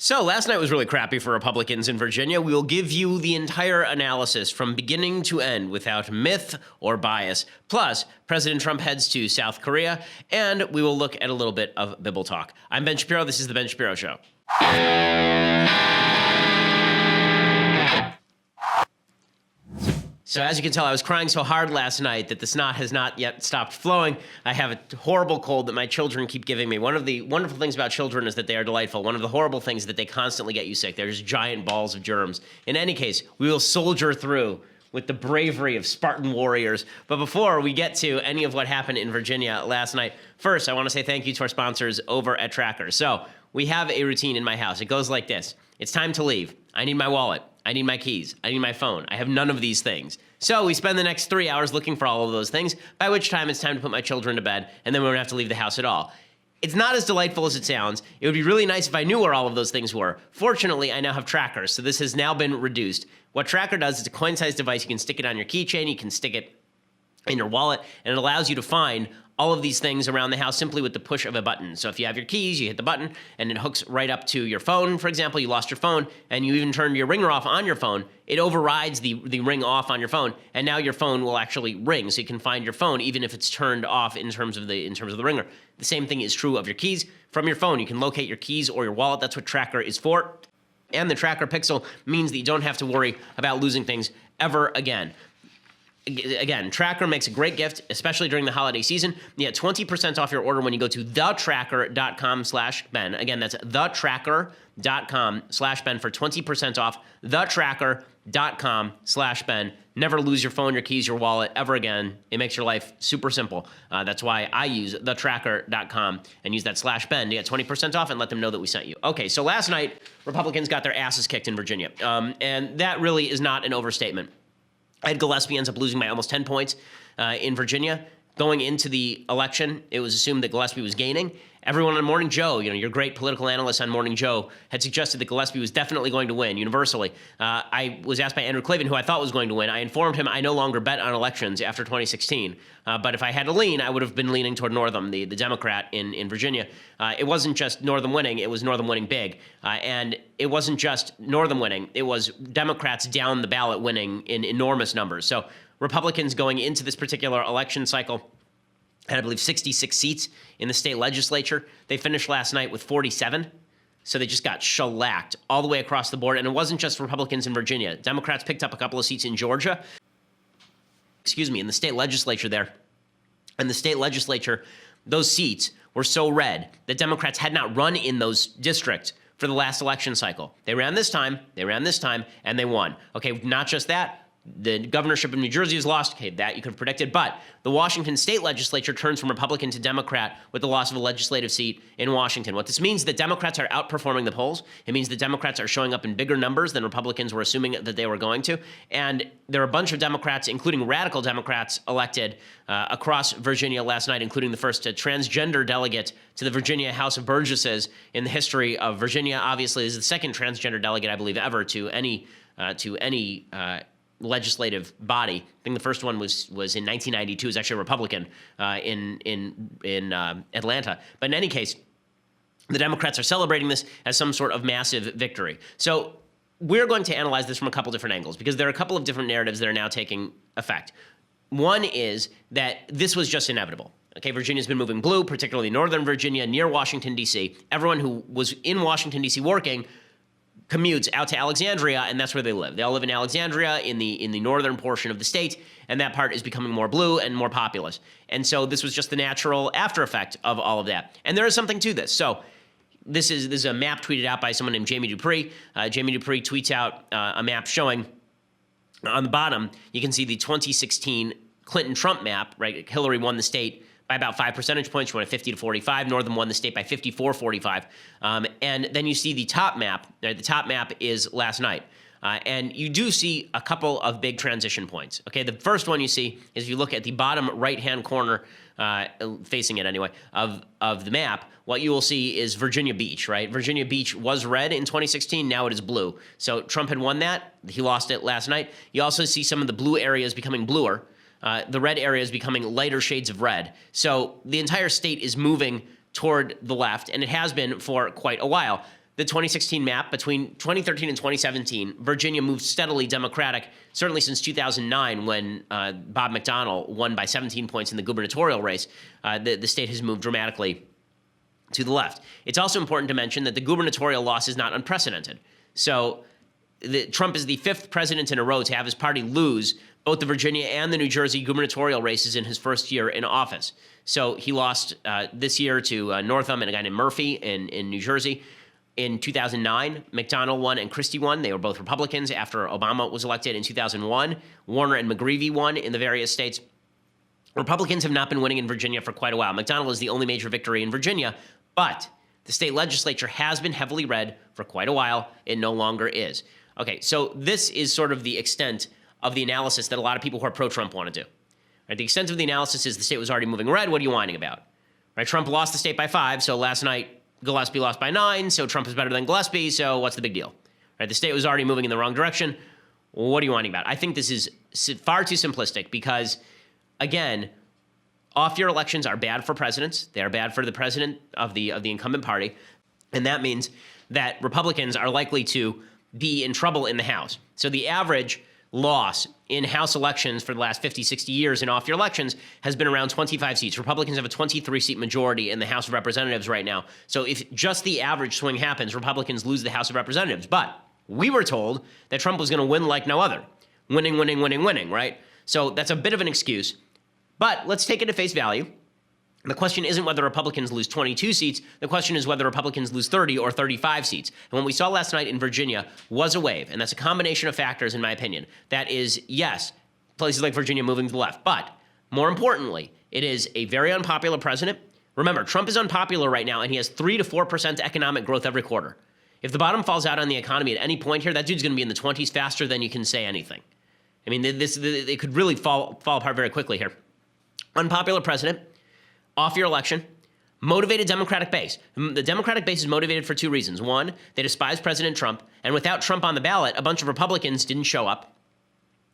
So last night was really crappy for Republicans in Virginia. We will give you the entire analysis from beginning to end without myth or bias. Plus, President Trump heads to South Korea, and we will look at a little bit of Bible talk. I'm Ben Shapiro. This is The Ben Shapiro Show. So as you can tell, I was crying so hard last night that the snot has not yet stopped flowing. I have a horrible cold that my children keep giving me. One of the wonderful things about children is that they are delightful. One of the horrible things is that they constantly get you sick. They're just giant balls of germs. In any case, we will soldier through with the bravery of Spartan warriors. But before we get to any of what happened in Virginia last night, first, I want to say thank you to our sponsors over at Tracker. So we have a routine in my house. It goes like this. It's time to leave. I need my wallet. I need my keys. I need my phone. I have none of these things. So we spend the next 3 hours looking for all of those things, by which time it's time to put my children to bed, and then we don't have to leave the house at all. It's not as delightful as it sounds. It would be really nice if I knew where all of those things were. Fortunately, I now have Tracker, so this has now been reduced. What Tracker does is a coin-sized device. You can stick it on your keychain. You can stick it in your wallet, and it allows you to find all of these things around the house simply with the push of a button. So if you have your keys, you hit the button, and it hooks right up to your phone. For example, you lost your phone, and you even turned your ringer off on your phone. It overrides the ring off on your phone, and now your phone will actually ring, so you can find your phone even if it's turned off in terms of the ringer. The same thing is true of your keys. From your phone, you can locate your keys or your wallet. That's what Tracker is for. And the Tracker Pixel means that you don't have to worry about losing things ever again. Again, Tracker makes a great gift, especially during the holiday season. You get 20% off your order when you go to thetracker.com/Ben. Again, that's thetracker.com/Ben for 20% off. Thetracker.com/Ben. Never lose your phone, your keys, your wallet ever again. It makes your life super simple. That's why I use thetracker.com and use that /Ben to get 20% off and let them know that we sent you. Okay, so last night, Republicans got their asses kicked in Virginia. And that really is not an overstatement. Ed Gillespie ends up losing by almost 10 points in Virginia. Going into the election, it was assumed that Gillespie was gaining. Everyone on Morning Joe, your great political analyst on Morning Joe, had suggested that Gillespie was definitely going to win universally. I was asked by Andrew Klavan, who I thought was going to win. I informed him I no longer bet on elections after 2016. But if I had to lean, I would have been leaning toward Northam, the Democrat in Virginia. It wasn't just Northam winning, it was Northam winning big. And it wasn't just Northam winning, it was Democrats down the ballot winning in enormous numbers. So Republicans going into this particular election cycle had, I believe, 66 seats in the state legislature. They finished last night with 47. So they just got shellacked all the way across the board. And it wasn't just Republicans in Virginia. Democrats picked up a couple of seats in Georgia. In the state legislature there. And the state legislature, those seats were so red that Democrats had not run in those districts for the last election cycle. They ran this time, and they won. Okay, not just that. The governorship of New Jersey is lost. Okay, that you could have predicted. But the Washington state legislature turns from Republican to Democrat with the loss of a legislative seat in Washington. What this means is that Democrats are outperforming the polls. It means that Democrats are showing up in bigger numbers than Republicans were assuming that they were going to. And there are a bunch of Democrats, including radical Democrats, elected across Virginia last night, including the first transgender delegate to the Virginia House of Burgesses in the history of Virginia. Obviously, this is the second transgender delegate, I believe, ever to any legislative body. I think the first one was in 1992. It was actually a Republican in Atlanta. But in any case, the Democrats are celebrating this as some sort of massive victory. So we're going to analyze this from a couple different angles because there are a couple of different narratives that are now taking effect. One is that this was just inevitable. Okay, Virginia's been moving blue, particularly Northern Virginia, near Washington, D.C. Everyone who was in Washington, D.C. working commutes out to Alexandria, and that's where they live. They all live in Alexandria in the northern portion of the state, and that part is becoming more blue and more populous. And so this was just the natural after effect of all of that. And there is something to this. So this is a map tweeted out by someone named Jamie Dupree. Jamie Dupree tweets out a map showing on the bottom, you can see the 2016 Clinton-Trump map, right? Hillary won the state by about 5 percentage points. She won at 50-45. Northam won the state by 54-45. And then you see the top map. Right? The top map is last night. And you do see a couple of big transition points. Okay, the first one you see is if you look at the bottom right-hand corner, facing it anyway, of the map, what you will see is Virginia Beach, right? Virginia Beach was red in 2016. Now it is blue. So Trump had won that. He lost it last night. You also see some of the blue areas becoming bluer. The red areas becoming lighter shades of red. So the entire state is moving toward the left, and it has been for quite a while. the 2016 map, between 2013 and 2017, Virginia moved steadily Democratic, certainly since 2009 when Bob McDonnell won by 17 points in the gubernatorial race. The state has moved dramatically to the left. It's also important to mention that the gubernatorial loss is not unprecedented. So Trump is the fifth president in a row to have his party lose both the Virginia and the New Jersey gubernatorial races in his first year in office. So he lost this year to Northam and a guy named Murphy in New Jersey. In 2009, McDonnell won and Christie won. They were both Republicans after Obama was elected. In 2001, Warner and McGreevey won in the various states. Republicans have not been winning in Virginia for quite a while. McDonnell is the only major victory in Virginia, but the state legislature has been heavily red for quite a while. It no longer is. Okay, so this is sort of the extent of the analysis that a lot of people who are pro-Trump want to do. Right, the extent of the analysis is the state was already moving red. What are you whining about? Right, Trump lost the state by 5, so last night Gillespie lost by 9, so Trump is better than Gillespie, so what's the big deal? Right, the state was already moving in the wrong direction. What are you whining about? I think this is far too simplistic because, again, off-year elections are bad for presidents. They are bad for the president of the incumbent party, and that means that Republicans are likely to be in trouble in the House. So the average loss in House elections for the last 50, 60 years in off-year elections has been around 25 seats. Republicans have a 23-seat majority in the House of Representatives right now. So if just the average swing happens, Republicans lose the House of Representatives. But we were told that Trump was going to win like no other. Winning, winning, winning, winning, right? So that's a bit of an excuse. But let's take it at face value. The question isn't whether Republicans lose 22 seats. The question is whether Republicans lose 30 or 35 seats. And what we saw last night in Virginia was a wave, and that's a combination of factors, in my opinion. That is, yes, places like Virginia moving to the left, but more importantly, it is a very unpopular president. Remember, Trump is unpopular right now, and he has 3 to 4% economic growth every quarter. If the bottom falls out on the economy at any point here, that dude's going to be in the 20s faster than you can say anything. I mean, it could really fall apart very quickly here. Unpopular president. Off-year election, motivated Democratic base. The Democratic base is motivated for 2 reasons. 1, they despise President Trump, and without Trump on the ballot, a bunch of Republicans didn't show up.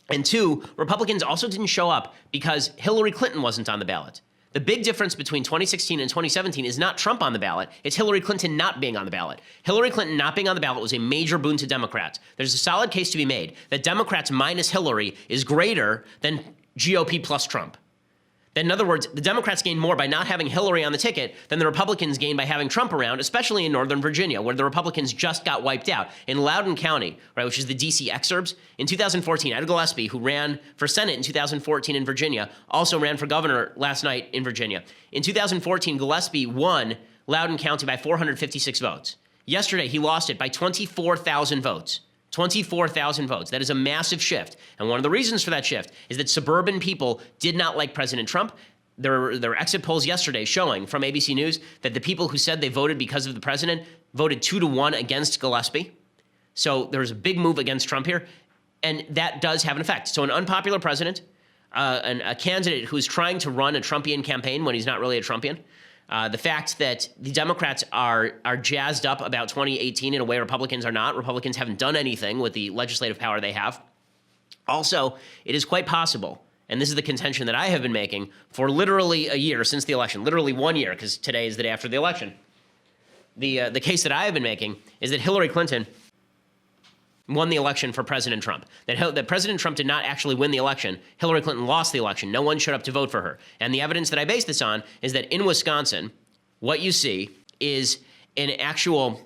And 2, Republicans also didn't show up because Hillary Clinton wasn't on the ballot. The big difference between 2016 and 2017 is not Trump on the ballot, it's Hillary Clinton not being on the ballot. Hillary Clinton not being on the ballot was a major boon to Democrats. There's a solid case to be made that Democrats minus Hillary is greater than GOP plus Trump. In other words, the Democrats gained more by not having Hillary on the ticket than the Republicans gained by having Trump around, especially in Northern Virginia, where the Republicans just got wiped out. In Loudoun County, right, which is the D.C. exurbs, in 2014, Ed Gillespie, who ran for Senate in 2014 in Virginia, also ran for governor last night in Virginia. In 2014, Gillespie won Loudoun County by 456 votes. Yesterday, he lost it by 24,000 votes. 24,000 votes. That is a massive shift. And one of the reasons for that shift is that suburban people did not like President Trump. There were exit polls yesterday showing from ABC News that the people who said they voted because of the president voted 2-1 against Gillespie. So there's a big move against Trump here. And that does have an effect. So an unpopular president, a candidate who's trying to run a Trumpian campaign when he's not really a Trumpian, the fact that the Democrats are jazzed up about 2018 in a way Republicans are not. Republicans haven't done anything with the legislative power they have. Also, it is quite possible, and this is the contention that I have been making for literally a year since the election, literally 1 year, because today is the day after the election. The case that I have been making is that Hillary Clinton won the election for President Trump. That President Trump did not actually win the election. Hillary Clinton lost the election. No one showed up to vote for her. And the evidence that I base this on is that in Wisconsin, what you see is an actual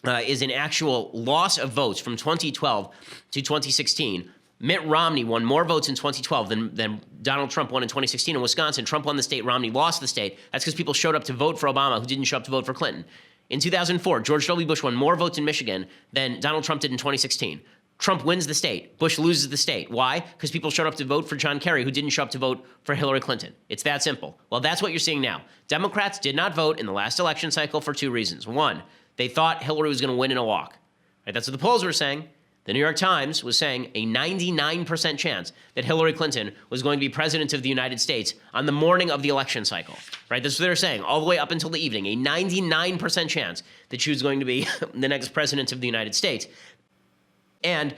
loss of votes from 2012 to 2016. Mitt Romney won more votes in 2012 than Donald Trump won in 2016 in Wisconsin. Trump won the state, Romney lost the state. That's because people showed up to vote for Obama who didn't show up to vote for Clinton. In 2004, George W. Bush won more votes in Michigan than Donald Trump did in 2016. Trump wins the state. Bush loses the state. Why? Because people showed up to vote for John Kerry, who didn't show up to vote for Hillary Clinton. It's that simple. Well, that's what you're seeing now. Democrats did not vote in the last election cycle for 2 reasons. 1, they thought Hillary was going to win in a walk. Right? That's what the polls were saying. The New York Times was saying a 99% chance that Hillary Clinton was going to be president of the United States on the morning of the election cycle, right? That's what they're saying, all the way up until the evening, a 99% chance that she was going to be the next president of the United States. And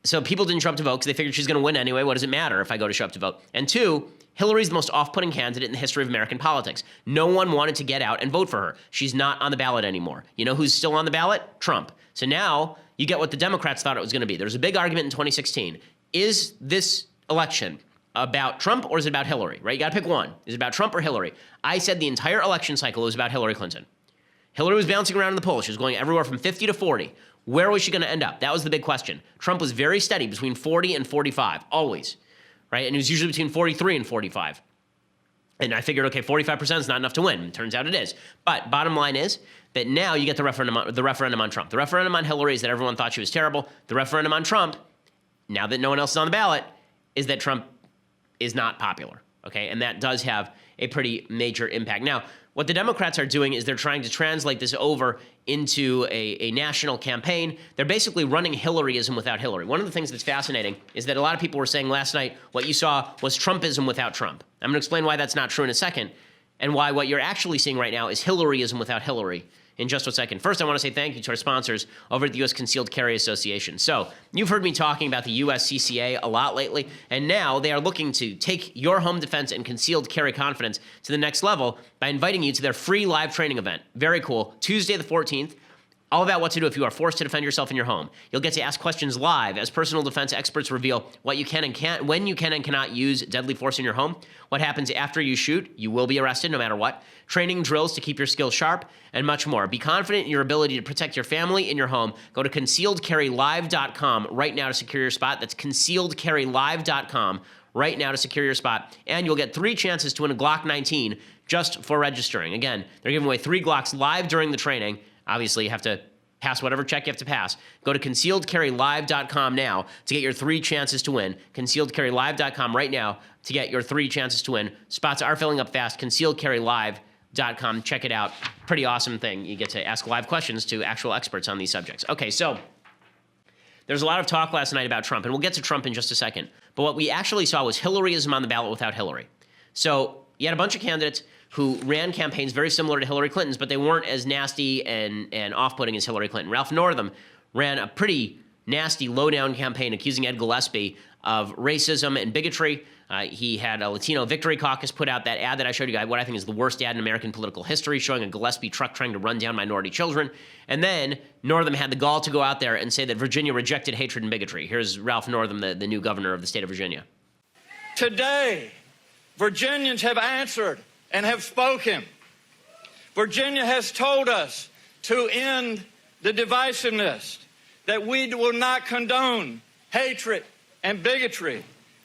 so people didn't show up to vote because they figured she's going to win anyway. What does it matter if I go to show up to vote? And 2, Hillary's the most off-putting candidate in the history of American politics. No one wanted to get out and vote for her. She's not on the ballot anymore. You know who's still on the ballot? Trump. So now you get what the Democrats thought it was going to be. There was a big argument in 2016. Is this election about Trump or is it about Hillary, right? You got to pick one. Is it about Trump or Hillary? I said the entire election cycle was about Hillary Clinton. Hillary was bouncing around in the polls. She was going everywhere from 50 to 40. Where was she going to end up? That was the big question. Trump was very steady between 40 and 45, always, right? And it was usually between 43 and 45. And I figured, okay, 45% is not enough to win. It turns out it is. But bottom line is that now you get the referendum on Trump. The referendum on Hillary is that everyone thought she was terrible. The referendum on Trump, now that no one else is on the ballot, is that Trump is not popular, okay? And that does have a pretty major impact. Now, what the Democrats are doing is they're trying to translate this over into a national campaign. They're basically running Hillaryism without Hillary. One of the things that's fascinating is that a lot of people were saying last night what you saw was Trumpism without Trump. I'm going to explain why that's not true in a second, and why what you're actually seeing right now is Hillaryism without Hillary in just a second. First, I want to say thank you to our sponsors over at the U.S. Concealed Carry Association. So you've heard me talking about the USCCA a lot lately, and now they are looking to take your home defense and concealed carry confidence to the next level by inviting you to their free live training event. Very cool. Tuesday the 14th. All about what to do if you are forced to defend yourself in your home. You'll get to ask questions live as personal defense experts reveal what you can and can't, when you can and cannot use deadly force in your home, what happens after you shoot, you will be arrested no matter what, training drills to keep your skills sharp, and much more. Be confident in your ability to protect your family in your home. Go to concealedcarrylive.com right now to secure your spot. That's concealedcarrylive.com right now to secure your spot. And you'll get 3 chances to win a Glock 19 just for registering. Again, they're giving away 3 Glocks live during the training. Obviously, you have to pass whatever check you have to pass. Go to concealedcarrylive.com now to get your 3 chances to win. Concealedcarrylive.com right now to get your 3 chances to win. Spots are filling up fast. Concealedcarrylive.com. Check it out. Pretty awesome thing. You get to ask live questions to actual experts on these subjects. Okay, so there's a lot of talk last night about Trump, and we'll get to Trump in just a second. But what we actually saw was Hillaryism on the ballot without Hillary. So you had a bunch of candidates who ran campaigns very similar to Hillary Clinton's, but they weren't as nasty and off-putting as Hillary Clinton. Ralph Northam ran a pretty nasty, low-down campaign accusing Ed Gillespie of racism and bigotry. He had a Latino Victory Caucus put out that ad that I showed you guys, what I think is the worst ad in American political history, showing a Gillespie truck trying to run down minority children. And then Northam had the gall to go out there and say that Virginia rejected hatred and bigotry. Here's Ralph Northam, the new governor of the state of Virginia. Today, Virginians have answered and have spoken. Virginia has told us to end the divisiveness, that we will not condone hatred and bigotry,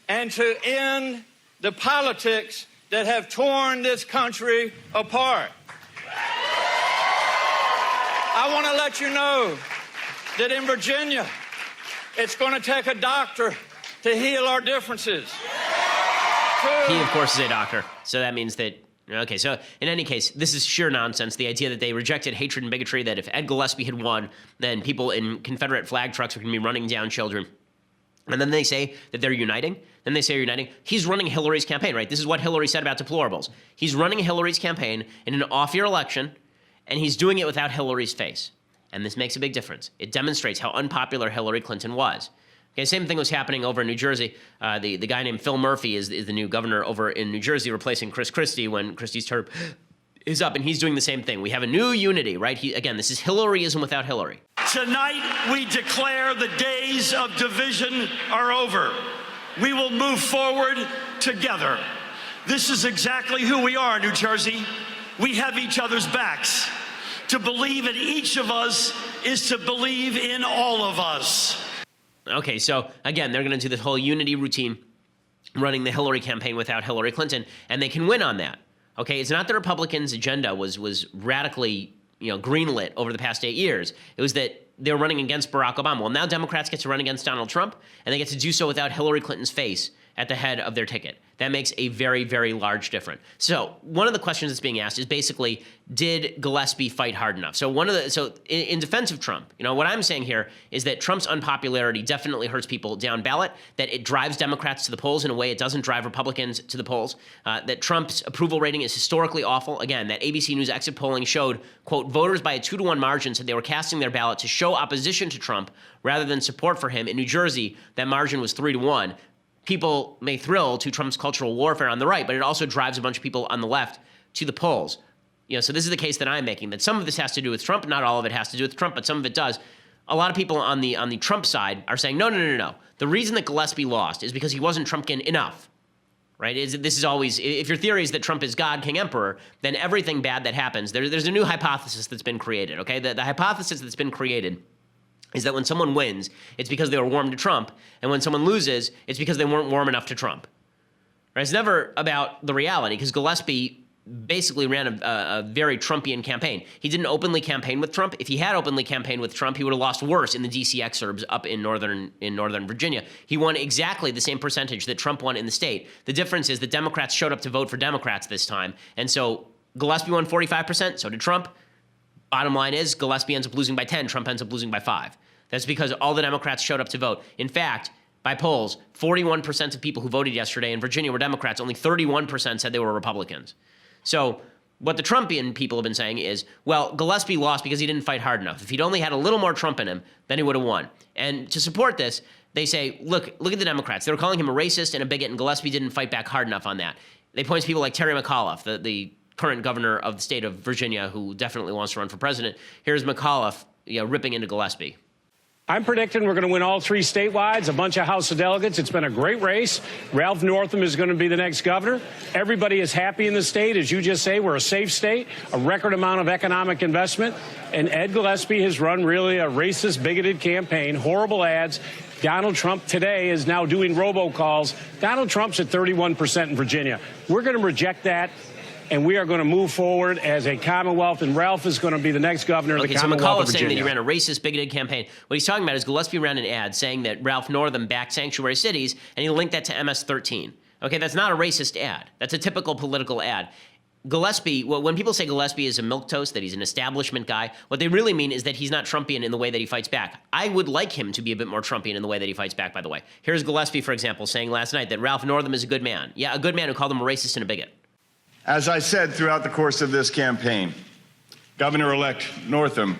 and to end the politics that have torn this country apart. I want to let you know that in Virginia, it's going to take a doctor to heal our differences. He, of course, is a doctor, so that means that. Okay, so in any case, this is sheer nonsense. The idea that they rejected hatred and bigotry, that if Ed Gillespie had won, then people in Confederate flag trucks were going to be running down children. And then they say that they're uniting. Then they say they're uniting. He's running Hillary's campaign, right? This is what Hillary said about deplorables. He's running Hillary's campaign in an off-year election, and he's doing it without Hillary's face. And this makes a big difference. It demonstrates how unpopular Hillary Clinton was. Okay, same thing was happening over in New Jersey. The guy named Phil Murphy is the new governor over in New Jersey, replacing Chris Christie when Christie's term is up, and he's doing the same thing. We have a new unity, right? Again, this is Hillaryism without Hillary. Tonight, we declare the days of division are over. We will move forward together. This is exactly who we are, New Jersey. We have each other's backs. To believe in each of us is to believe in all of us. Okay, so again, they're going to do this whole unity routine, running the Hillary campaign without Hillary Clinton, and they can win on that. Okay, it's not the Republicans' agenda was radically, greenlit over the past 8 years. It was that they were running against Barack Obama. Well, now Democrats get to run against Donald Trump, and they get to do so without Hillary Clinton's face at the head of their ticket. That makes a very, very large difference. So one of the questions that's being asked is basically, did Gillespie fight hard enough? So in defense of Trump, what I'm saying here is that Trump's unpopularity definitely hurts people down ballot, that it drives Democrats to the polls in a way it doesn't drive Republicans to the polls, that Trump's approval rating is historically awful. Again, that ABC News exit polling showed, quote, voters by a 2-to-1 margin said they were casting their ballot to show opposition to Trump rather than support for him. In New Jersey, that margin was 3-to-1. people may thrill to Trump's cultural warfare on the right, but it also drives a bunch of people on the left to the polls. So this is the case that I'm making, that some of this has to do with Trump. Not all of it has to do with Trump, but some of it does. A lot of people on the Trump side are saying, no. The reason that Gillespie lost is because he wasn't Trumpian enough, right? This is always, if your theory is that Trump is God, King, Emperor, then everything bad that happens, there's a new hypothesis that's been created, okay? The hypothesis that's been created is that when someone wins, it's because they were warm to Trump, and when someone loses, it's because they weren't warm enough to Trump. Right? It's never about the reality, because Gillespie basically ran a very Trumpian campaign. He didn't openly campaign with Trump. If he had openly campaigned with Trump, he would have lost worse in the D.C. exurbs up in northern Virginia. He won exactly the same percentage that Trump won in the state. The difference is that Democrats showed up to vote for Democrats this time, and so Gillespie won 45%, so did Trump. Bottom line is Gillespie ends up losing by 10, Trump ends up losing by 5. That's because all the Democrats showed up to vote. In fact, by polls, 41% of people who voted yesterday in Virginia were Democrats. Only 31% said they were Republicans. So what the Trumpian people have been saying is, well, Gillespie lost because he didn't fight hard enough. If he'd only had a little more Trump in him, then he would have won. And to support this, they say, look at the Democrats. They were calling him a racist and a bigot, and Gillespie didn't fight back hard enough on that. They point to people like Terry McAuliffe, the current governor of the state of Virginia, who definitely wants to run for president. Here's McAuliffe, ripping into Gillespie. I'm predicting we're going to win all 3 statewide, a bunch of House of Delegates. It's been a great race. Ralph Northam is going to be the next governor. Everybody is happy in the state. As you just say, we're a safe state, a record amount of economic investment. And Ed Gillespie has run really a racist, bigoted campaign, horrible ads. Donald Trump today is now doing robocalls. Donald Trump's at 31% in Virginia. We're going to reject that. And we are going to move forward as a Commonwealth, and Ralph is going to be the next governor of the Commonwealth of Virginia. Saying that he ran a racist, bigoted campaign. What he's talking about is Gillespie ran an ad saying that Ralph Northam backed sanctuary cities, and he linked that to MS-13. Okay, that's not a racist ad. That's a typical political ad. Gillespie, when people say Gillespie is a milquetoast, that he's an establishment guy, what they really mean is that he's not Trumpian in the way that he fights back. I would like him to be a bit more Trumpian in the way that he fights back, by the way. Here's Gillespie, for example, saying last night that Ralph Northam is a good man. Yeah, a good man who called him a racist and a bigot. As I said throughout the course of this campaign, Governor-elect Northam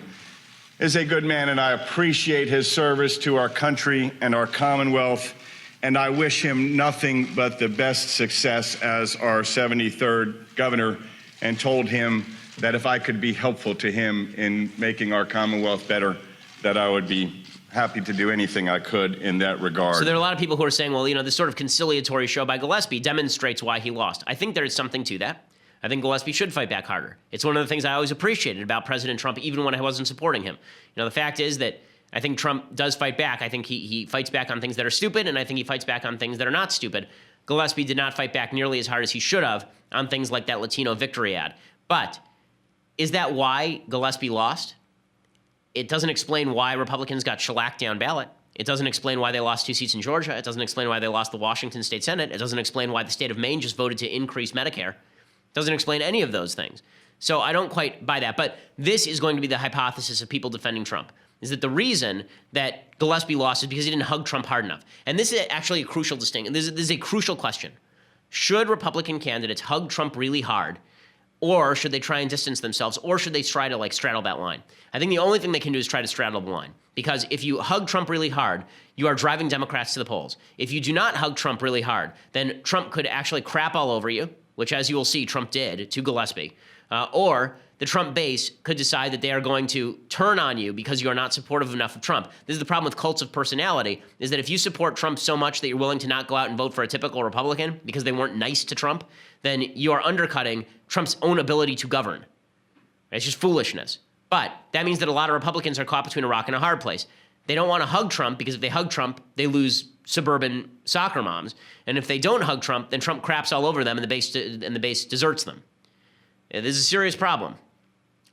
is a good man, and I appreciate his service to our country and our Commonwealth, and I wish him nothing but the best success as our 73rd governor, and told him that if I could be helpful to him in making our Commonwealth better, that I would be happy to do anything I could in that regard. So there are a lot of people who are saying, well, this sort of conciliatory show by Gillespie demonstrates why he lost. I think there's something to that. I think Gillespie should fight back harder. It's one of the things I always appreciated about President Trump, even when I wasn't supporting him. The fact is that I think Trump does fight back. I think he fights back on things that are stupid, and I think he fights back on things that are not stupid. Gillespie did not fight back nearly as hard as he should have on things like that Latino victory ad. But is that why Gillespie lost? It doesn't explain why Republicans got shellacked down ballot. It doesn't explain why they lost 2 seats in Georgia. It doesn't explain why they lost the Washington State Senate. It doesn't explain why the state of Maine just voted to increase Medicare. It doesn't explain any of those things. So I don't quite buy that. But this is going to be the hypothesis of people defending Trump, is that the reason that Gillespie lost is because he didn't hug Trump hard enough. And this is actually a crucial distinction. This is a crucial question. Should Republican candidates hug Trump really hard, or should they try and distance themselves, or should they try to straddle that line? I think the only thing they can do is try to straddle the line. Because if you hug Trump really hard, you are driving Democrats to the polls. If you do not hug Trump really hard, then Trump could actually crap all over you, which, as you will see, Trump did to Gillespie. Or the Trump base could decide that they are going to turn on you because you are not supportive enough of Trump. This is the problem with cults of personality, is that if you support Trump so much that you're willing to not go out and vote for a typical Republican because they weren't nice to Trump, then you are undercutting Trump's own ability to govern. It's just foolishness. But that means that a lot of Republicans are caught between a rock and a hard place. They don't want to hug Trump because if they hug Trump, they lose suburban soccer moms. And if they don't hug Trump, then Trump craps all over them and the base deserts them. This is a serious problem.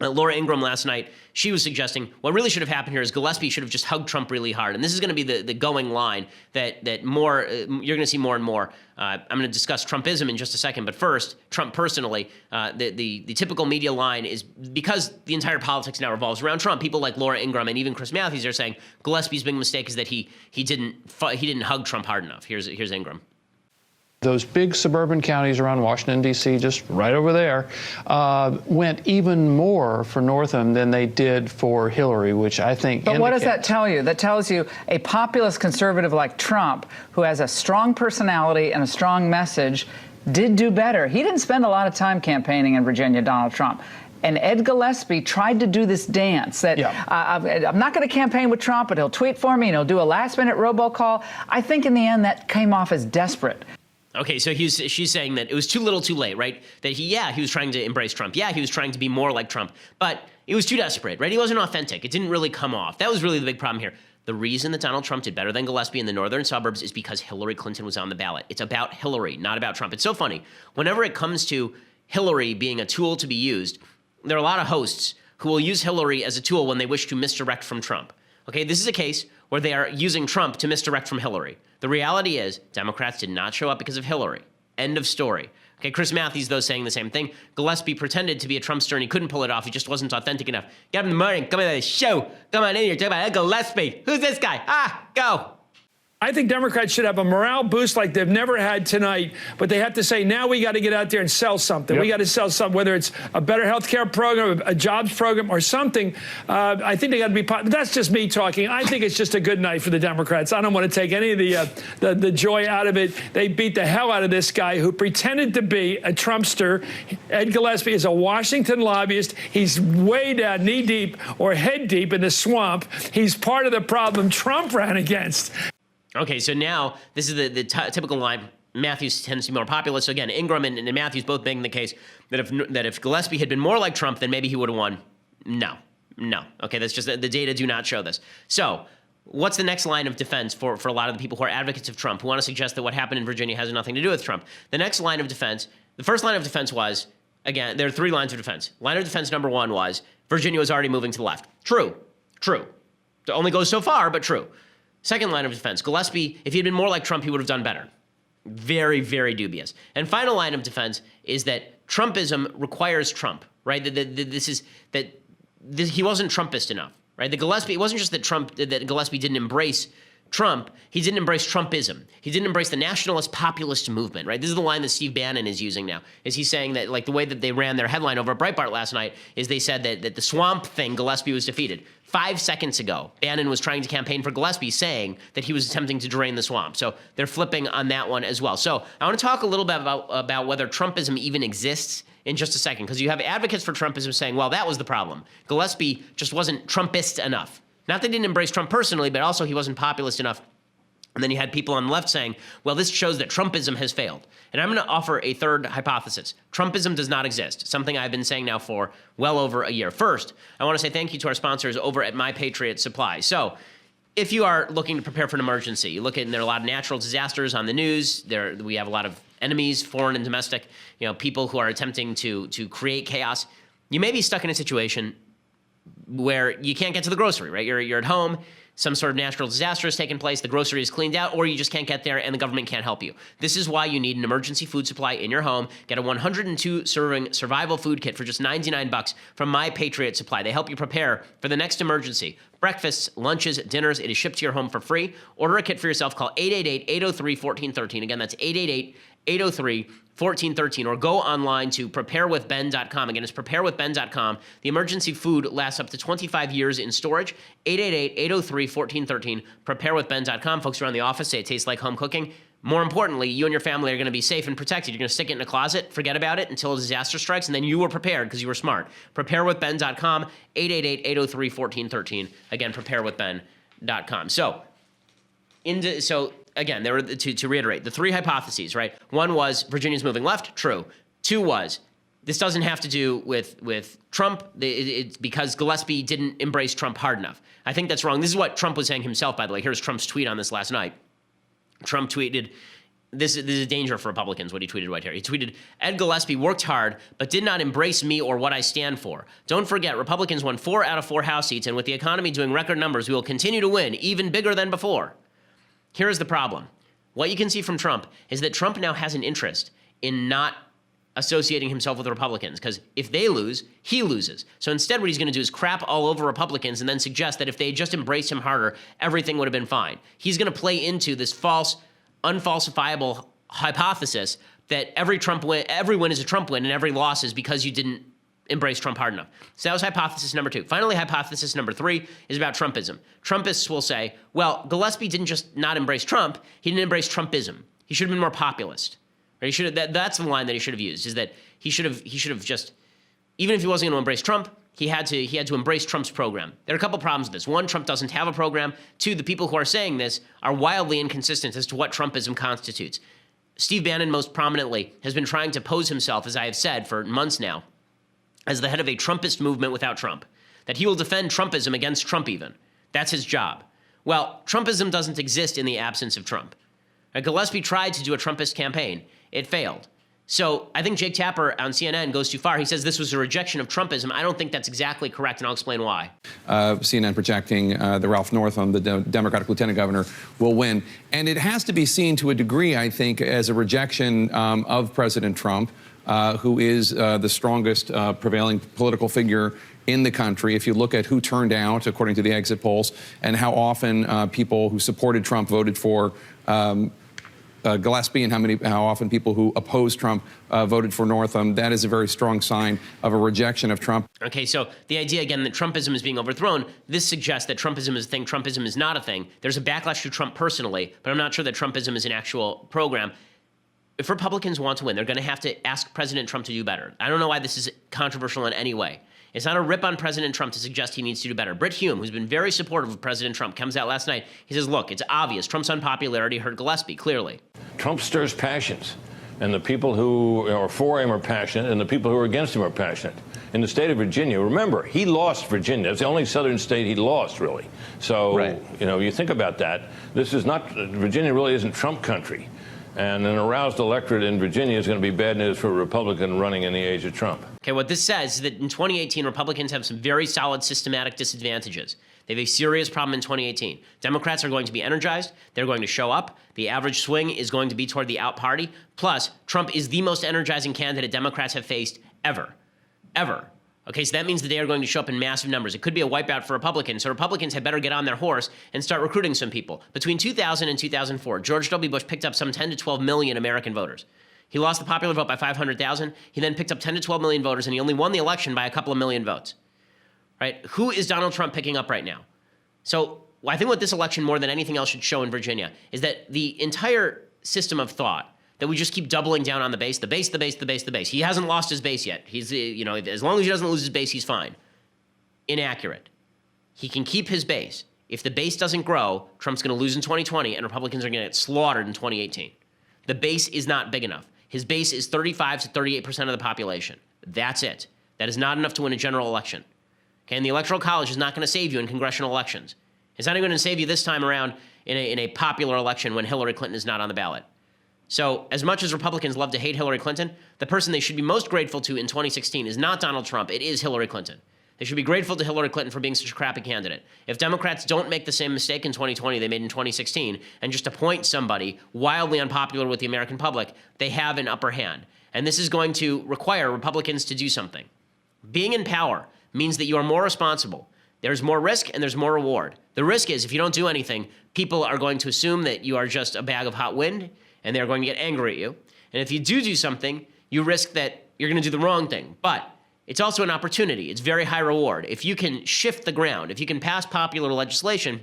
Laura Ingraham last night, she was suggesting what really should have happened here is Gillespie should have just hugged Trump really hard. And this is going to be the going line that more you're going to see more and more. I'm going to discuss Trumpism in just a second. But first, Trump personally, the typical media line is because the entire politics now revolves around Trump. People like Laura Ingraham and even Chris Matthews are saying Gillespie's big mistake is that he didn't hug Trump hard enough. Here's Ingraham. Those big suburban counties around Washington, D.C., just right over there, went even more for Northam than they did for Hillary, which I think But what does that tell you? That tells you a populist conservative like Trump, who has a strong personality and a strong message, did do better. He didn't spend a lot of time campaigning in Virginia, Donald Trump. And Ed Gillespie tried to do this dance that I'm not going to campaign with Trump, but he'll tweet for me and he'll do a last-minute robocall. I think in the end that came off as desperate. Okay, so she's saying that it was too little too late, right? That he was trying to embrace Trump. Yeah, he was trying to be more like Trump. But it was too desperate, right? He wasn't authentic. It didn't really come off. That was really the big problem here. The reason that Donald Trump did better than Gillespie in the northern suburbs is because Hillary Clinton was on the ballot. It's about Hillary, not about Trump. It's so funny. Whenever it comes to Hillary being a tool to be used, there are a lot of hosts who will use Hillary as a tool when they wish to misdirect from Trump. Okay, this is a case where they are using Trump to misdirect from Hillary. The reality is Democrats did not show up because of Hillary. End of story. Okay, Chris Matthews, though, saying the same thing. Gillespie pretended to be a Trumpster and he couldn't pull it off. He just wasn't authentic enough. Get up in the morning, come on to the show. Come on in here, talk about Ed Gillespie. Who's this guy? Go. I think Democrats should have a morale boost like they've never had tonight, but they have to say, now we got to get out there and sell something. Yep. We got to sell something, whether it's a better health care program, a jobs program, or something. I think they got to be – that's just me talking. I think it's just a good night for the Democrats. I don't want to take any of the joy out of it. They beat the hell out of this guy who pretended to be a Trumpster. Ed Gillespie is a Washington lobbyist. He's way down knee-deep or head-deep in the swamp. He's part of the problem Trump ran against. Okay, so now this is the typical line. Matthews tends to be more populist. So again, Ingram and Matthews both making the case that if Gillespie had been more like Trump, then maybe he would have won. No. Okay, that's just the data do not show this. So what's the next line of defense for a lot of the people who are advocates of Trump, who want to suggest that what happened in Virginia has nothing to do with Trump? The next line of defense, the first line of defense was, again, there are three lines of defense. Line of defense number one was Virginia was already moving to the left. True. It only goes so far, but true. Second line of defense, Gillespie, if he had been more like Trump, he would have done better. Very, very dubious. And final line of defense is that Trumpism requires Trump, right? That he wasn't Trumpist enough, right? It wasn't just that Gillespie didn't embrace Trump, he didn't embrace Trumpism. He didn't embrace the nationalist populist movement, right? This is the line that Steve Bannon is using now. Is he's saying that, like, the way that they ran their headline over at Breitbart last night is they said that the swamp thing, Gillespie was defeated. 5 seconds ago, Bannon was trying to campaign for Gillespie, saying that he was attempting to drain the swamp. So they're flipping on that one as well. So I want to talk a little bit about whether Trumpism even exists in just a second, because you have advocates for Trumpism saying, well, that was the problem. Gillespie just wasn't Trumpist enough. Not that he didn't embrace Trump personally, but also he wasn't populist enough. And then you had people on the left saying, well, this shows that Trumpism has failed. And I'm going to offer a third hypothesis. Trumpism does not exist, something I've been saying now for well over a year. First, I want to say thank you to our sponsors over at My Patriot Supply. So if you are looking to prepare for an emergency, you look at, and there are a lot of natural disasters on the news. We have a lot of enemies, foreign and domestic, people who are attempting to create chaos. You may be stuck in a situation where you can't get to the grocery, right? You're at home, some sort of natural disaster has taken place, the grocery is cleaned out, or you just can't get there and the government can't help you. This is why you need an emergency food supply in your home. Get a 102-serving survival food kit for just $99 from My Patriot Supply. They help you prepare for the next emergency. Breakfasts, lunches, dinners, it is shipped to your home for free. Order a kit for yourself. Call 888-803-1413. Again, that's 888-803-1413, or go online to preparewithben.com. Again, it's preparewithben.com. The emergency food lasts up to 25 years in storage. 888-803-1413, preparewithben.com. Folks around the office say it tastes like home cooking. More importantly, you and your family are going to be safe and protected. You're going to stick it in a closet, forget about it until a disaster strikes, and then you were prepared because you were smart. Preparewithben.com, 888-803-1413. Again, preparewithben.com. So again, there were to reiterate the three hypotheses, right? One was Virginia's moving left, true. Two was this doesn't have to do with Trump. It's because Gillespie didn't embrace Trump hard enough. I think that's wrong. This is what Trump was saying himself, by the way. Here's Trump's tweet on this last night. Trump tweeted, this is a danger for Republicans, what he tweeted right here. He tweeted, Ed Gillespie worked hard, but did not embrace me or what I stand for. Don't forget, Republicans won 4 out of 4 House seats, and with the economy doing record numbers, we will continue to win, even bigger than before. Here's the problem. What you can see from Trump is that Trump now has an interest in not associating himself with the Republicans, because if they lose, he loses. So instead what he's going to do is crap all over Republicans and then suggest that if they just embraced him harder, everything would have been fine. He's going to play into this false, unfalsifiable hypothesis that every win is a Trump win and every loss is because you didn't embrace Trump hard enough. So that was hypothesis number 2. Finally, hypothesis number 3 is about Trumpism. Trumpists will say, well, Gillespie didn't just not embrace Trump, he didn't embrace Trumpism. He should have been more populist. Right? He should have, that's the line that he should have used, is that he should have just, even if he wasn't going to embrace Trump, he had to embrace Trump's program. There are a couple problems with this. 1, Trump doesn't have a program. 2, the people who are saying this are wildly inconsistent as to what Trumpism constitutes. Steve Bannon, most prominently, has been trying to pose himself, as I have said for months now, as the head of a Trumpist movement without Trump, that he will defend Trumpism against Trump even. That's his job. Well, Trumpism doesn't exist in the absence of Trump. Gillespie tried to do a Trumpist campaign. It failed. So I think Jake Tapper on CNN goes too far. He says this was a rejection of Trumpism. I don't think that's exactly correct, and I'll explain why. CNN projecting the Ralph Northam, the Democratic lieutenant governor, will win. And it has to be seen to a degree, I think, as a rejection of President Trump, who is the strongest prevailing political figure in the country. If you look at who turned out, according to the exit polls, and how often people who supported Trump voted for Gillespie, and how often people who opposed Trump voted for Northam, that is a very strong sign of a rejection of Trump. Okay, so the idea, again, that Trumpism is being overthrown, this suggests that Trumpism is a thing, Trumpism is not a thing. There's a backlash to Trump personally, but I'm not sure that Trumpism is an actual program. If Republicans want to win, they're going to have to ask President Trump to do better. I don't know why this is controversial in any way. It's not a rip on President Trump to suggest he needs to do better. Britt Hume, who's been very supportive of President Trump, comes out last night. He says, look, it's obvious. Trump's unpopularity hurt Gillespie, clearly. Trump stirs passions, and the people who are for him are passionate, and the people who are against him are passionate. In the state of Virginia, remember, he lost Virginia. It's the only southern state he lost, really. So, right. You think about that. This is not, Virginia really isn't Trump country. And an aroused electorate in Virginia is going to be bad news for a Republican running in the age of Trump. Okay, what this says is that in 2018, Republicans have some very solid systematic disadvantages. They have a serious problem in 2018. Democrats are going to be energized. They're going to show up. The average swing is going to be toward the out party. Plus, Trump is the most energizing candidate Democrats have faced ever. Ever. Okay, so that means that they are going to show up in massive numbers. It could be a wipeout for Republicans, so Republicans had better get on their horse and start recruiting some people. Between 2000 and 2004, George W. Bush picked up some 10 to 12 million American voters. He lost the popular vote by 500,000. He then picked up 10 to 12 million voters, and he only won the election by a couple of million votes. Right? Who is Donald Trump picking up right now? So I think what this election, more than anything else, should show in Virginia is that the entire system of thought, that we just keep doubling down on the base, the base, the base, the base, the base. He hasn't lost his base yet. He's, as long as he doesn't lose his base, he's fine. Inaccurate. He can keep his base. If the base doesn't grow, Trump's going to lose in 2020, and Republicans are going to get slaughtered in 2018. The base is not big enough. His base is 35 to 38% of the population. That's it. That is not enough to win a general election. Okay, and the Electoral College is not going to save you in congressional elections. It's not even going to save you this time around in a popular election when Hillary Clinton is not on the ballot. So as much as Republicans love to hate Hillary Clinton, the person they should be most grateful to in 2016 is not Donald Trump, it is Hillary Clinton. They should be grateful to Hillary Clinton for being such a crappy candidate. If Democrats don't make the same mistake in 2020 they made in 2016 and just appoint somebody wildly unpopular with the American public, they have an upper hand. And this is going to require Republicans to do something. Being in power means that you are more responsible. There's more risk and there's more reward. The risk is if you don't do anything, people are going to assume that you are just a bag of hot wind, and they're going to get angry at you. And if you do something, you risk that you're going to do the wrong thing. But it's also an opportunity. It's very high reward. If you can shift the ground, if you can pass popular legislation,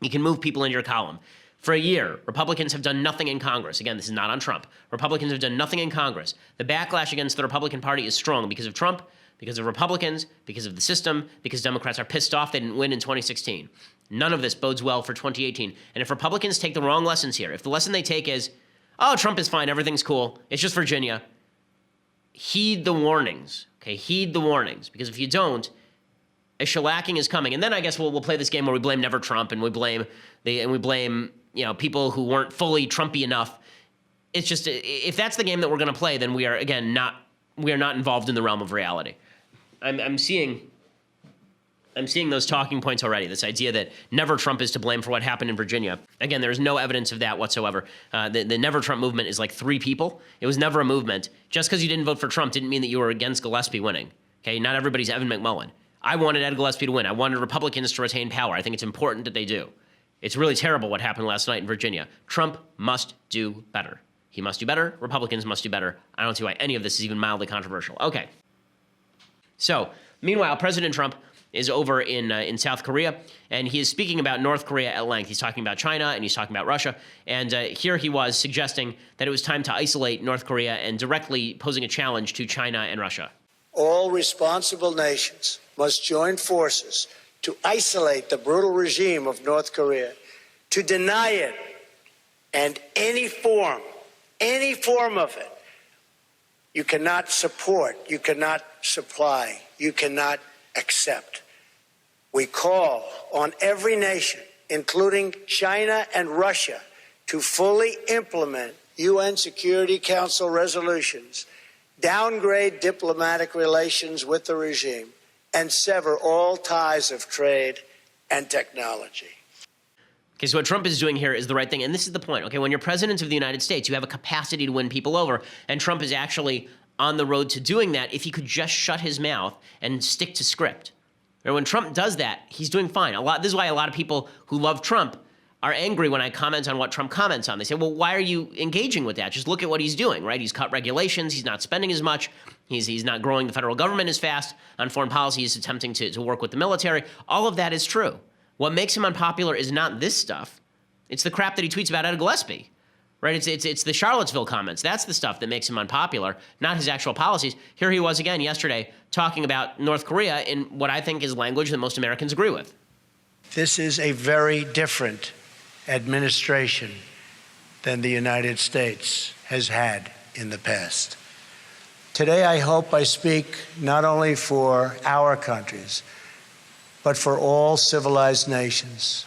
you can move people into your column. For a year, Republicans have done nothing in Congress. Again, this is not on Trump. Republicans have done nothing in Congress. The backlash against the Republican Party is strong because of Trump, because of Republicans, because of the system, because Democrats are pissed off they didn't win in 2016. None of this bodes well for 2018. And if Republicans take the wrong lessons here, if the lesson they take is, oh, Trump is fine, everything's cool, it's just Virginia, heed the warnings, okay? Heed the warnings, because if you don't, a shellacking is coming. And then I guess we'll play this game where we blame Never Trump and we blame people who weren't fully Trumpy enough. It's just, if that's the game that we're going to play, then we are, again, not involved in the realm of reality. I'm seeing those talking points already, this idea that Never Trump is to blame for what happened in Virginia. Again, there's no evidence of that whatsoever. The Never Trump movement is like 3 people. It was never a movement. Just because you didn't vote for Trump didn't mean that you were against Gillespie winning. Okay, not everybody's Evan McMullen. I wanted Ed Gillespie to win. I wanted Republicans to retain power. I think it's important that they do. It's really terrible what happened last night in Virginia. Trump must do better. He must do better. Republicans must do better. I don't see why any of this is even mildly controversial. Okay. So, meanwhile, President Trump is over in South Korea, and he is speaking about North Korea at length. He's talking about China, and he's talking about Russia. And here he was suggesting that it was time to isolate North Korea and directly posing a challenge to China and Russia. All responsible nations must join forces to isolate the brutal regime of North Korea, to deny it, and any form of it, you cannot support, you cannot supply, you cannot accept. We call on every nation, including China and Russia, to fully implement UN Security Council resolutions, downgrade diplomatic relations with the regime, and sever all ties of trade and technology. Okay, so what Trump is doing here is the right thing. And this is the point. Okay, when you're president of the United States, you have a capacity to win people over. And Trump is actually on the road to doing that if he could just shut his mouth and stick to script. And when Trump does that, he's doing fine. This is why a lot of people who love Trump are angry when I comment on what Trump comments on. They say, well, why are you engaging with that? Just look at what he's doing, right? He's cut regulations. He's not spending as much. He's not growing the federal government as fast. On foreign policy, he's attempting to work with the military. All of that is true. What makes him unpopular is not this stuff. It's the crap that he tweets about Ed Gillespie, right? It's the Charlottesville comments. That's the stuff that makes him unpopular, not his actual policies. Here he was again yesterday talking about North Korea in what I think is language that most Americans agree with. This is a very different administration than the United States has had in the past. Today, I hope I speak not only for our countries, but for all civilized nations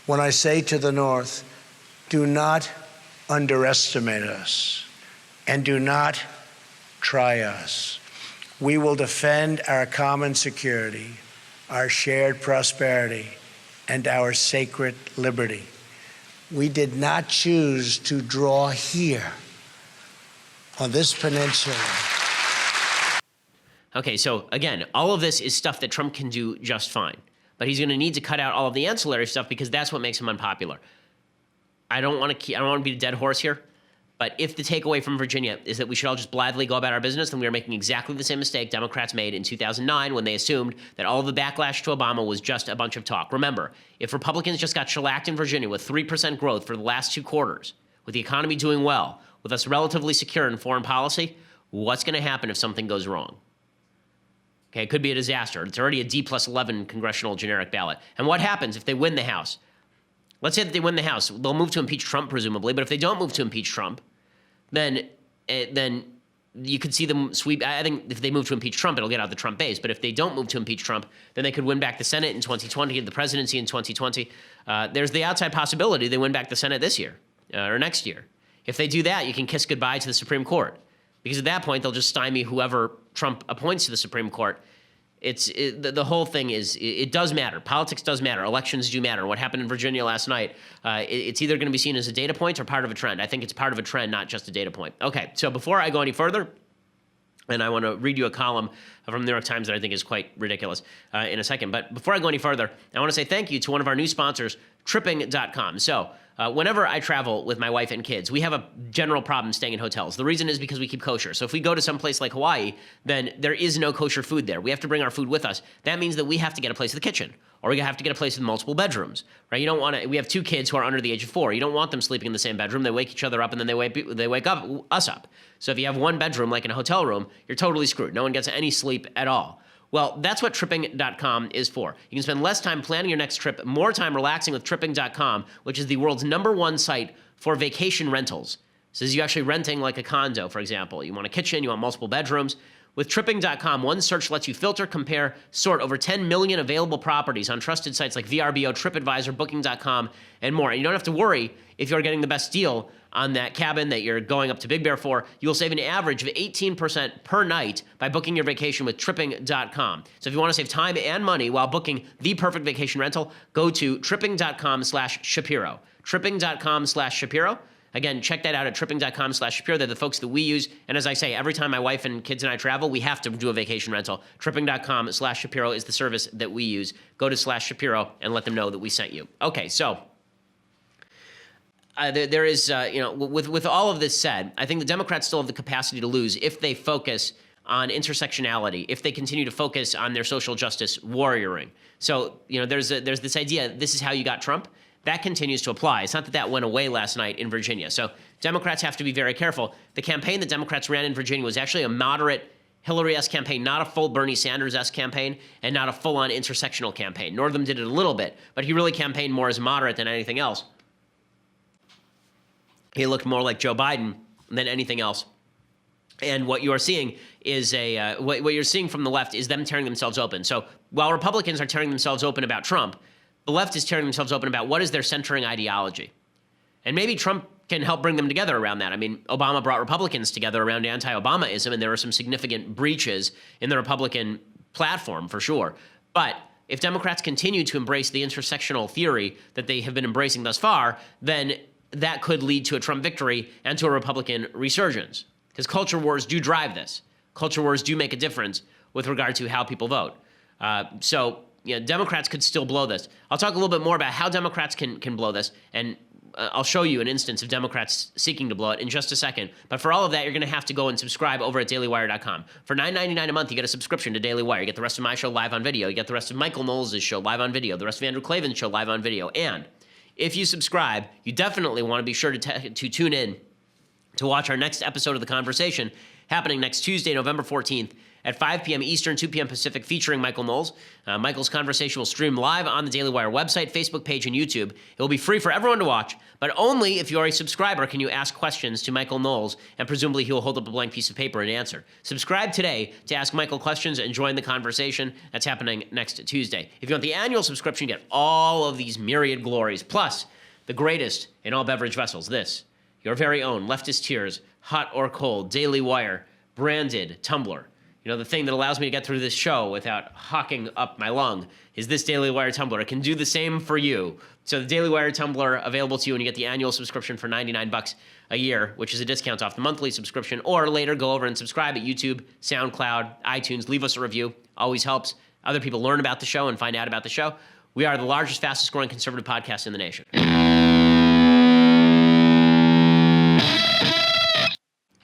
when I say to the North, do not underestimate us and do not try us. We will defend our common security, our shared prosperity, and our sacred liberty. We did not choose to draw here on this peninsula. Okay, so again, all of this is stuff that Trump can do just fine. But he's going to need to cut out all of the ancillary stuff because that's what makes him unpopular. I don't want to be a dead horse here, but if the takeaway from Virginia is that we should all just blithely go about our business, then we are making exactly the same mistake Democrats made in 2009 when they assumed that all of the backlash to Obama was just a bunch of talk. Remember, if Republicans just got shellacked in Virginia with 3% growth for the last 2 quarters, with the economy doing well, with us relatively secure in foreign policy, what's going to happen if something goes wrong? Okay, it could be a disaster. It's already a D+11 congressional generic ballot. And what happens if they win the House? Let's say that they win the House. They'll move to impeach Trump, presumably. But if they don't move to impeach Trump, then you could see them sweep. I think if they move to impeach Trump, it'll get out the Trump base. But if they don't move to impeach Trump, then they could win back the Senate in 2020, the presidency in 2020. There's the outside possibility they win back the Senate this year or next year. If they do that, you can kiss goodbye to the Supreme Court. Because at that point, they'll just stymie whoever Trump appoints to the Supreme Court. The whole thing is, it does matter. Politics does matter. Elections do matter. What happened in Virginia last night, it's either going to be seen as a data point or part of a trend. I think it's part of a trend, not just a data point. Okay, so before I go any further, and I want to read you a column from the New York Times that I think is quite ridiculous in a second. But before I go any further, I want to say thank you to one of our new sponsors, tripping.com. So whenever I travel with my wife and kids, we have a general problem staying in hotels. The reason is because we keep kosher. So if we go to some place like Hawaii, then there is no kosher food there. We have to bring our food with us. That means that we have to get a place in the kitchen, or we have to get a place with multiple bedrooms, right? You don't want to. We have 2 kids who are under the age of 4. You don't want them sleeping in the same bedroom. They wake each other up, and then they wake us up. So if you have one bedroom, like in a hotel room, you're totally screwed. No one gets any sleep at all. Well, that's what tripping.com is for. You can spend less time planning your next trip, more time relaxing with tripping.com, which is the world's #1 site for vacation rentals. So as you're actually renting like a condo, for example. You want a kitchen, you want multiple bedrooms. With tripping.com, one search lets you filter, compare, sort over 10 million available properties on trusted sites like VRBO, TripAdvisor, Booking.com, and more. And you don't have to worry if you're getting the best deal on that cabin that you're going up to Big Bear for. You'll save an average of 18% per night by booking your vacation with tripping.com. So if you want to save time and money while booking the perfect vacation rental, go to tripping.com/Shapiro. Tripping.com/Shapiro. Again, check that out at tripping.com/Shapiro. They're the folks that we use. And as I say, every time my wife and kids and I travel, we have to do a vacation rental. Tripping.com/Shapiro is the service that we use. Go to /Shapiro and let them know that we sent you. Okay, so there is, with all of this said, I think the Democrats still have the capacity to lose if they focus on intersectionality, if they continue to focus on their social justice warrioring. So, there's this idea, this is how you got Trump. That continues to apply. It's not that that went away last night in Virginia. So Democrats have to be very careful. The campaign that Democrats ran in Virginia was actually a moderate Hillary-esque campaign, not a full Bernie Sanders-esque campaign, and not a full-on intersectional campaign. Northam did it a little bit, but he really campaigned more as moderate than anything else. He looked more like Joe Biden than anything else. And what you are seeing is what you're seeing from the left is them tearing themselves open. So while Republicans are tearing themselves open about Trump, the left is tearing themselves open about what is their centering ideology. And maybe Trump can help bring them together around that. I mean, Obama brought Republicans together around anti-Obamaism, and there were some significant breaches in the Republican platform, for sure. But if Democrats continue to embrace the intersectional theory that they have been embracing thus far, then that could lead to a Trump victory and to a Republican resurgence. Because culture wars do drive this. Culture wars do make a difference with regard to how people vote. Democrats could still blow this. I'll talk a little bit more about how Democrats can blow this, and I'll show you an instance of Democrats seeking to blow it in just a second. But for all of that, you're going to have to go and subscribe over at dailywire.com. For $9.99 a month, you get a subscription to Daily Wire. You get the rest of my show live on video. You get the rest of Michael Knowles' show live on video, the rest of Andrew Klavan's show live on video. And if you subscribe, you definitely want to be sure to tune in to watch our next episode of The Conversation, happening next Tuesday, November 14th at 5 p.m. Eastern, 2 p.m. Pacific, featuring Michael Knowles. Michael's conversation will stream live on the Daily Wire website, Facebook page, and YouTube. It will be free for everyone to watch, but only if you are a subscriber can you ask questions to Michael Knowles, and presumably he will hold up a blank piece of paper and answer. Subscribe today to ask Michael questions and join the conversation. That's happening next Tuesday. If you want the annual subscription, you get all of these myriad glories, plus the greatest in all beverage vessels, this, your very own Leftist Tears, hot or cold, Daily Wire, branded tumbler. The thing that allows me to get through this show without hawking up my lung is this Daily Wire tumbler. It can do the same for you. So the Daily Wire tumbler available to you, and you get the annual subscription for $99 a year, which is a discount off the monthly subscription. Or later, go over and subscribe at YouTube, SoundCloud, iTunes. Leave us a review. Always helps other people learn about the show and find out about the show. We are the largest, fastest growing conservative podcast in the nation.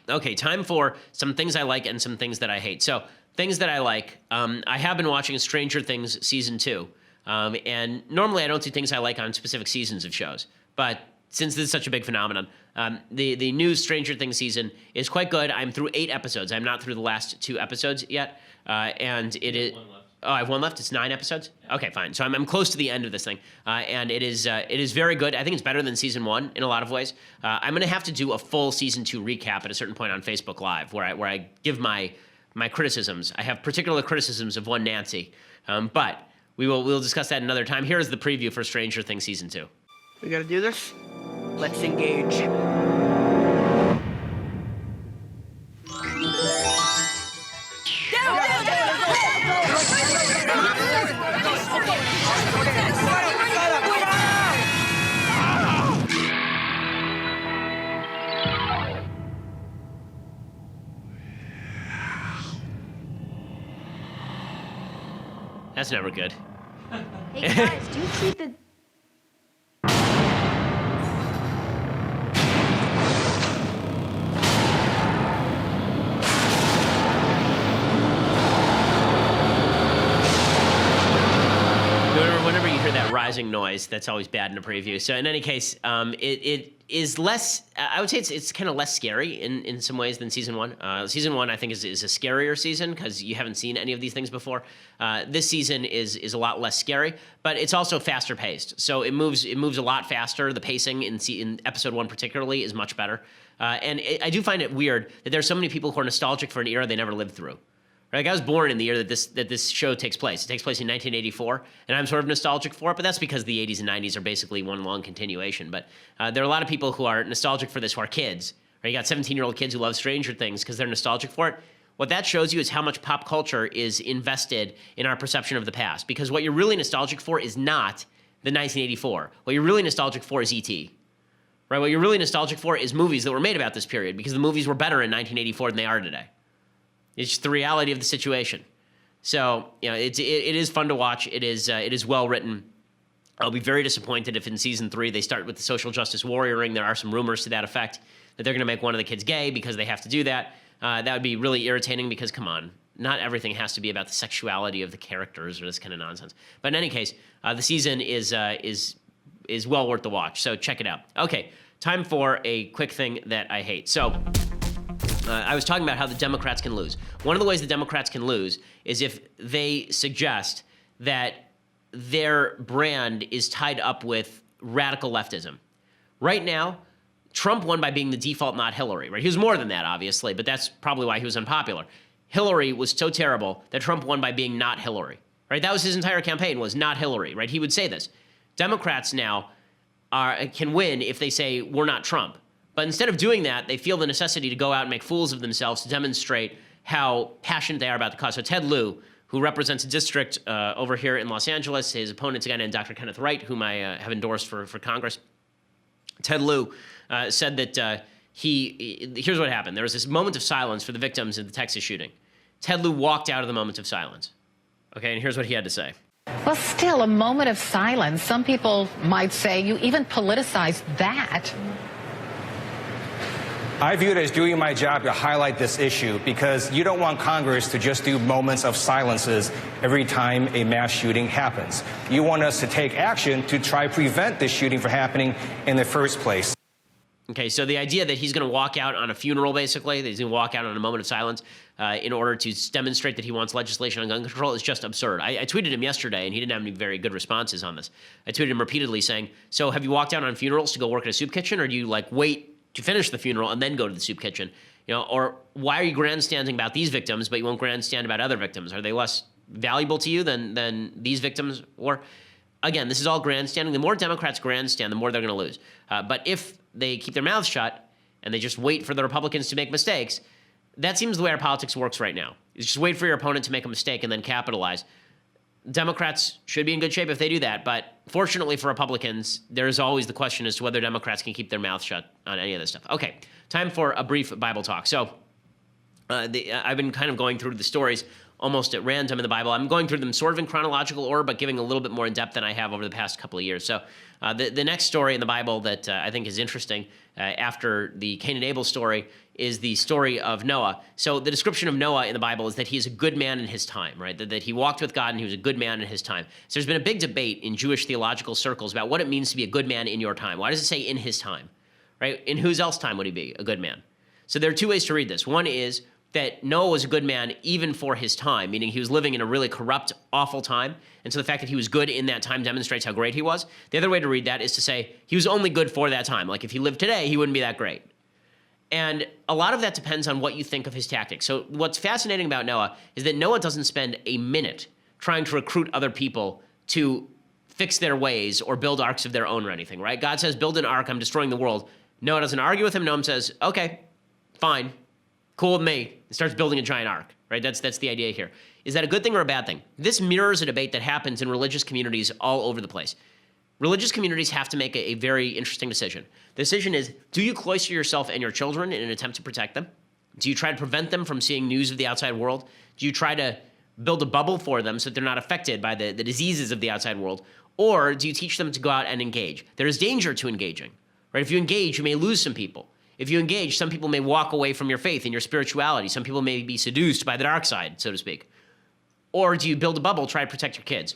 Okay, time for some things I like and some things that I hate. So, things that I like, I have been watching Stranger Things Season 2. And normally I don't do things I like on specific seasons of shows. But since this is such a big phenomenon, the new Stranger Things season is quite good. I'm through 8 episodes. I'm not through the last 2 episodes yet. And it is... Oh, I have one left. It's 9 episodes. Okay, fine. So I'm close to the end of this thing, and it is very good. I think it's better than season 1 in a lot of ways. I'm going to have to do a full season 2 recap at a certain point on Facebook Live, where I give my criticisms. I have particular criticisms of one Nancy, but we'll discuss that another time. Here is the preview for Stranger Things season 2. We got to do this. Let's engage. That's never good. Hey guys, do you see the... Whenever you hear that rising noise, that's always bad in a preview. So in any case, it is less, I would say it's kind of less scary in some ways than season 1. Season 1, I think, is a scarier season because you haven't seen any of these things before. This season is a lot less scary, but it's also faster paced. So it moves a lot faster. The pacing in episode 1 particularly is much better. I do find it weird that there's so many people who are nostalgic for an era they never lived through. Like, I was born in the year that this show takes place. It takes place in 1984, and I'm sort of nostalgic for it, but that's because the 80s and 90s are basically one long continuation. But there are a lot of people who are nostalgic for this who are kids. Right? You got 17-year-old kids who love Stranger Things because they're nostalgic for it. What that shows you is how much pop culture is invested in our perception of the past. Because what you're really nostalgic for is not the 1984. What you're really nostalgic for is E.T. Right? What you're really nostalgic for is movies that were made about this period, because the movies were better in 1984 than they are today. It's just the reality of the situation. So, it is fun to watch. It is well written. I'll be very disappointed if in season 3 they start with the social justice warrior ring. There are some rumors to that effect that they're going to make one of the kids gay because they have to do that. That would be really irritating because, come on, not everything has to be about the sexuality of the characters or this kind of nonsense. But in any case, the season is well worth the watch, so check it out. Okay, time for a quick thing that I hate. So I was talking about how the Democrats can lose. One of the ways the Democrats can lose is if they suggest that their brand is tied up with radical leftism. Right now, Trump won by being the default, not Hillary, right? He was more than that, obviously, but that's probably why he was unpopular. Hillary was so terrible that Trump won by being not Hillary, right? That was his entire campaign, was not Hillary, right? He would say this. Democrats now can win if they say, we're not Trump. But instead of doing that, they feel the necessity to go out and make fools of themselves to demonstrate how passionate they are about the cause. So Ted Lieu, who represents a district over here in Los Angeles, his opponent's a guy named Dr. Kenneth Wright, whom I have endorsed for Congress. Ted Lieu said that here's what happened. There was this moment of silence for the victims of the Texas shooting. Ted Lieu walked out of the moment of silence. Okay, and here's what he had to say. Well, still, a moment of silence. Some people might say you even politicized that. I view it as doing my job to highlight this issue because you don't want Congress to just do moments of silences every time a mass shooting happens. You want us to take action to try to prevent this shooting from happening in the first place. Okay, so the idea that he's going to walk out on a funeral, basically, that he's going to walk out on a moment of silence in order to demonstrate that he wants legislation on gun control is just absurd. I tweeted him yesterday, and he didn't have any very good responses on this. I tweeted him repeatedly saying, so have you walked out on funerals to go work at a soup kitchen, or do you, like, wait to finish the funeral and then go to the soup kitchen? You know, or why are you grandstanding about these victims, but you won't grandstand about other victims? Are they less valuable to you than these victims? Or, again, this is all grandstanding. The more Democrats grandstand, the more they're going to lose. But if they keep their mouths shut and they just wait for the Republicans to make mistakes, that seems the way our politics works right now. You just wait for your opponent to make a mistake and then capitalize. Democrats should be in good shape if they do that, but fortunately for Republicans, there's always the question as to whether Democrats can keep their mouths shut on any of this stuff. Okay, time for a brief Bible talk. So I've been kind of going through the stories almost at random in the Bible. I'm going through them sort of in chronological order, but giving a little bit more in depth than I have over the past couple of years. So the next story in the Bible that I think is interesting after the Cain and Abel story is the story of Noah. So the description of Noah in the Bible is that he is a good man in his time, right? That he walked with God and he was a good man in his time. So there's been a big debate in Jewish theological circles about what it means to be a good man in your time. Why does it say in his time, right? In whose else time would he be a good man? So there are two ways to read this. One is that Noah was a good man even for his time, meaning he was living in a really corrupt, awful time. And so the fact that he was good in that time demonstrates how great he was. The other way to read that is to say he was only good for that time. Like if he lived today, he wouldn't be that great. And a lot of that depends on what you think of his tactics. So what's fascinating about Noah is that Noah doesn't spend a minute trying to recruit other people to fix their ways or build arks of their own or anything, right? God says, build an ark, I'm destroying the world. Noah doesn't argue with him. Noah says, okay, fine, cool with me. And starts building a giant ark, right? That's the idea here. Is that a good thing or a bad thing? This mirrors a debate that happens in religious communities all over the place. Religious communities have to make a very interesting decision. The decision is, do you cloister yourself and your children in an attempt to protect them? Do you try to prevent them from seeing news of the outside world? Do you try to build a bubble for them so that they're not affected by the diseases of the outside world? Or do you teach them to go out and engage? There is danger to engaging, right? If you engage, you may lose some people. If you engage, some people may walk away from your faith and your spirituality. Some people may be seduced by the dark side, so to speak. Or do you build a bubble, try to protect your kids?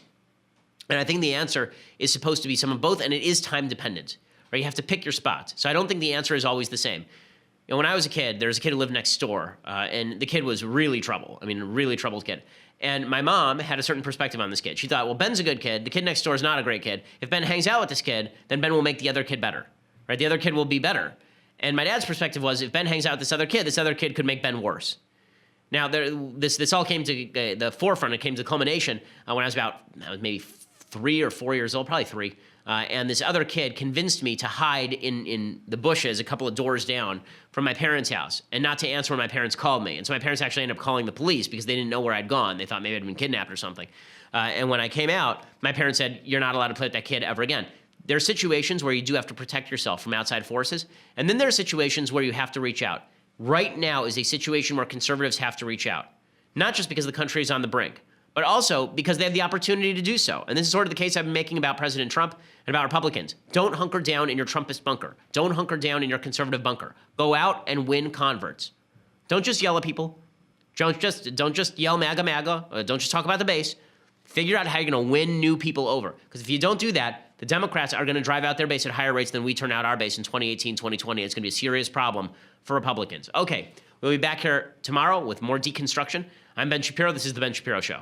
And I think the answer is supposed to be some of both, and it is time dependent, right? You have to pick your spots. So I don't think the answer is always the same. You know, when I was a kid, there was a kid who lived next door, and the kid was really trouble. I mean, a really troubled kid. And my mom had a certain perspective on this kid. She thought, well, Ben's a good kid. The kid next door is not a great kid. If Ben hangs out with this kid, then Ben will make the other kid better, right? The other kid will be better. And my dad's perspective was, if Ben hangs out with this other kid could make Ben worse. Now, this all came to the forefront. It came to culmination when I was maybe 3 or 4 years old, probably 3. And this other kid convinced me to hide in the bushes a couple of doors down from my parents' house and not to answer when my parents called me. And so my parents actually ended up calling the police because they didn't know where I'd gone. They thought maybe I'd been kidnapped or something. And when I came out, my parents said, you're not allowed to play with that kid ever again. There are situations where you do have to protect yourself from outside forces. And then there are situations where you have to reach out. Right now is a situation where conservatives have to reach out. Not just because the country is on the brink, but also because they have the opportunity to do so. And this is sort of the case I've been making about President Trump and about Republicans. Don't hunker down in your Trumpist bunker. Don't hunker down in your conservative bunker. Go out and win converts. Don't just yell at people. Don't just yell MAGA, MAGA. Don't just talk about the base. Figure out how you're going to win new people over. Because if you don't do that, the Democrats are going to drive out their base at higher rates than we turn out our base in 2018, 2020. It's going to be a serious problem for Republicans. Okay, we'll be back here tomorrow with more deconstruction. I'm Ben Shapiro. This is The Ben Shapiro Show.